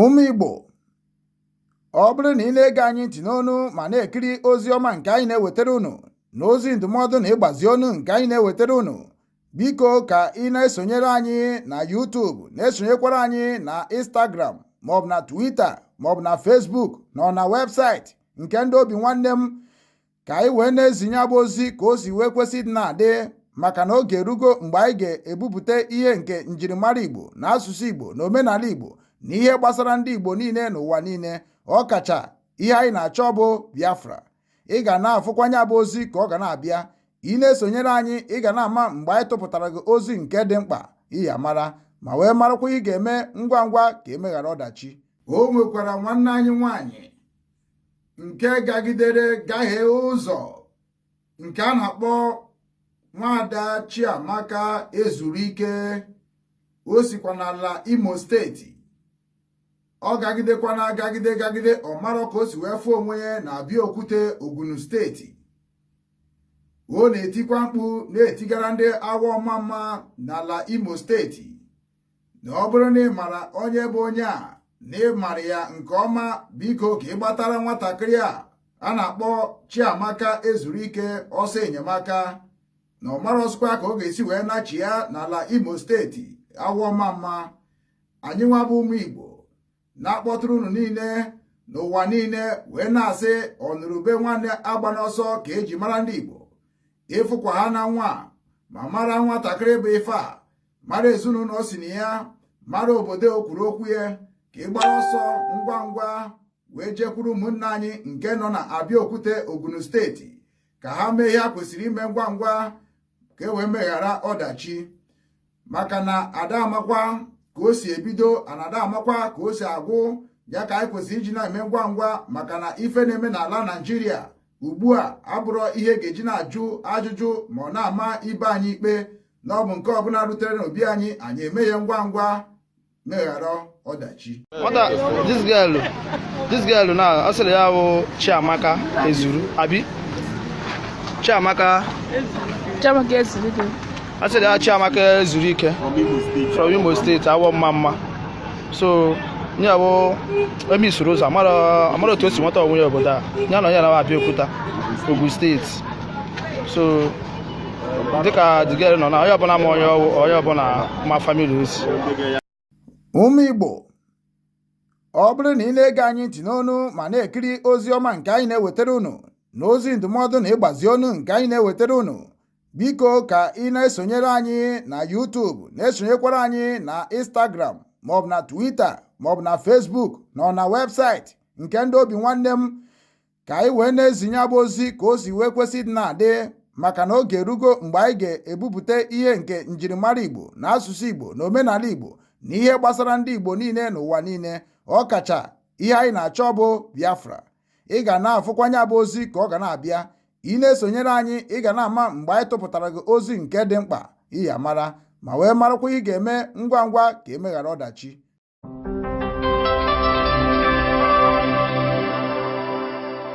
Ụmụ Igbo, ọ bụrụ na ị na-ege anyị ntị n'onu ma na-ekiri ozi ọma nke anyị na-ewetara unu na ozi ndụmọdụ na ịgbazi ọnụ nke anyị na-ewetara unu, biko ka ị na-esonyere anyị na YouTube, na-esonyekwara anyị na Instagram maọbụ na Twitter maọbụ na Facebook na webụsaịtị nke ndị Obinwanne m, ka anyị wee na-ezinye abụ ozi ka o si wee kwesị dị na-adị, maka na oge erugo mgbe anyị ga-ebupụta ihe nke njirimara Igbo na asụsụ Igbo na omenala Igbo na ihe gbasara ndị Igbo niile n'ụwa niile, ọkacha ihe anyị na-achọ bụ Biafra. Ị ga na-afụkwanye abụ ozi ka ọ ga na-abịa. Ị na-esonyere anyị, ị ga na-ama mgbe anyị tụpụtara gị ozi nke dị mkpa iya mara, ma wee marakwa ị ga-eme ngwa ngwa ka emeghara ọdachi. O nwekwara nwanne anyị nwanyị nke gagidere gaghee ụzọ nke a na-akpọ Nwaada Chiamaka ezuru ike. O sikwa n'ala Imo steeti. Ọ gagidekwana gagide ọ marọ ka o si wee fụ onwe ya na Abiokwute Ogun steeti. O na-etikwa mkpu na-etigara ndị awa ọma mma n'ala Imo steeti na ọ bụrụ na ị mara onye bụ onye a na ị mara ya nke ọma, biko ka ị gbatara nwatakịrị a na-akpọ Chiamaka ezuru ike ọsọ enyemaka, na ọ mara ọsụkwa ka ọ ga-esi wee nachi ya n'ala Imo steeti awa ọma mma. Anyị nwa bụ ụmụ Igbo na-akpọtụrụ unu niile n'ụwa niile wee na-asị ọnụrụbe nwanne agba n'ọsọ ka eji mara ndị Igbo. Ịfụkwa ha na nwa ma mara nwatakịrị bụ ife a, mara ezinụlọ o si na ya, mara obodo o kwuru okwu ya, ka ị gbara ọsọ ngwa ngwa wee jekwuru ụmụnne anyị nke nọ na Abiokwute Ogun steeti ka ha mee ihe ha kwesịrị ime ngwa ngwa ka e wee meghara ọdachi, maka na ada amakwa ka o si ebido, anada amakwa ka o si agwụ, ya ka anyị kwesịrị iji na-eme ngwa ngwa, maka na ife na-eme n'ala Naịjirịa ugbu a abụrụ ihe ga-eji na-ajụ ajụjụ ma ọ na-ama ibe anyị ikpe, na ọ bụ nke ọbụla rutere n'obi anyị eme ya ngwa ngwa meghara ọdachi. This girl na ọ sịrị ya bụ Chiamaka ezuru abi Chiamaka ezuru ike. I said Chiamaka ezuru ike from Imo State, awọ mma. So nye bụ emi usoro ụzọ amara otu o si nweta onwe ya obodo a, ya na onye na Abiokwute Ogun steeti. So dịka the girl nọ na onye ọbụla ma onye ọbụla ma family ozi. Ụmụ Igbo, ọ bụrụ na ị na-ege anyị ntị n'onu ma na-ekiri ozi ọma nke anyị na-ewetara unu na ozi ndụmọdụ na ịgbazi ọnụ nke anyị na-ewetara unu, biko ka ị na-esonyere anyị na YouTube, na-esonyekwara anyị na Instagram maọbụ na Twitter maọbụ na Facebook na webụsaịtị nke ndị Obinwanne m, ka anyị wee na-ezinye abụ ozi ka o si wee kwesị dị na-adị, maka na oge erugo mgbe anyị ga-ebupụta ihe nke njirimara Igbo na asụsụ Igbo na omenala Igbo na ihe gbasara ndị Igbo niile n'ụwa niile, ọkacha ihe anyị na-achọ bụ Biafra. Ị ga na-afụkwanye abụ ozi ka ọ ga na-abịa. Ị na-esonyere anyị, ị ga na-ama mgbe anyị tụpụtara gị ozi nke dị mkpa iya mara, ma wee marakwa ị ga-eme ngwa ngwa ka emeghara ọdachi.